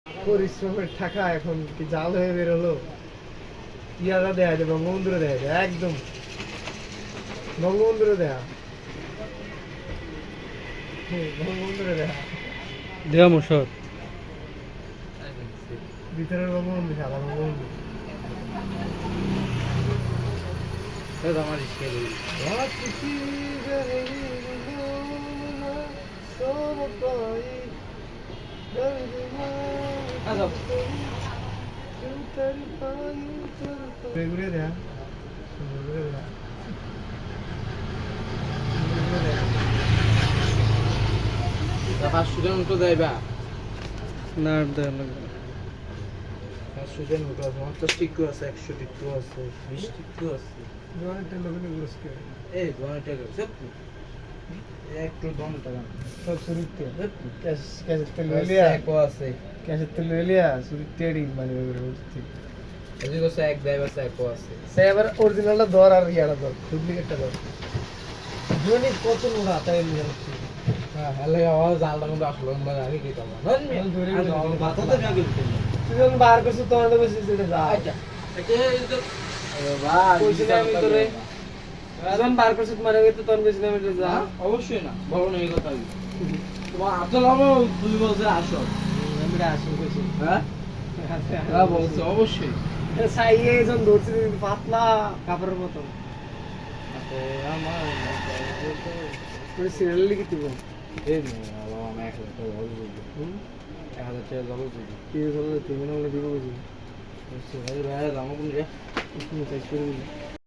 পরিশ্রমের টাকা এখন কি জাল হয়ে বেরোলো। ইয়ারা দেয়া যায়, বঙ্গবন্ধুরে দেয়া যায়, একদম বঙ্গবন্ধুরে দেয়া, বঙ্গবন্ধুরে দেয়া, দেওয়া মশর ভিতরের বঙ্গবন্ধু, সাদা বঙ্গবন্ধু। আমার ঘুরে দেয়া, ঘুরে দেয়া। স্টুডেন্ট তো যাইবা না দেওয়া লাগবে। স্টুডেন্ট উঠো আছে, 50 টিকু আছে, 100 টিকু আছে, 20 টিকু আছে। জোয়ানের লোকে গুরুস্কে এই 2 টাকা সত্যি একটু 2 টাকা সব সুরিতে ক্যাশ ক্যাশ তেল লিয়া একো আছে ক্যাশ তেল লিয়া সুরিতে এডি মানে বুঝছি। এই যে এক ড্রাইভার একো আছে সে এবার অরিজিনালটা ধর আর ইয়াটা ধর, ডুপ্লিকেটটা ধর। জোনি কত নোড়া তাই নিয়ে যাচ্ছি। হ্যাঁ হ্যালো আওয়াজ জালটা কিন্তু আসলে আমরা আগে কি করব না মাথা তো না করতে তুই যখন বার করছিস তখন তো বলছিস এটা যা। আচ্ছা এই তো ভাই কইছিস না আমি তোরে, যখন বার করছিস মানে তো তখন কইছিস না আমি এটা যা। অবশ্যই না বলো না এই কথা তোমার আব্দুল আমো তুমি বলছে আসো আমি আসল কইছি। হ্যাঁ হ্যাঁ বলছে অবশ্যই সাইয়ে যখন ধরছিস পাতলা কাপড়ের মতন আমার তুই সিরিয়াল লিখি দিব। এই বাবা আমি 1000 টাকা জল দিই 1000 টাকা জল দিই কি হলো তুই মনে হলো দিব বুঝি। ভাই ভাই দাম কোন রে তুমি চাই করে দিবি।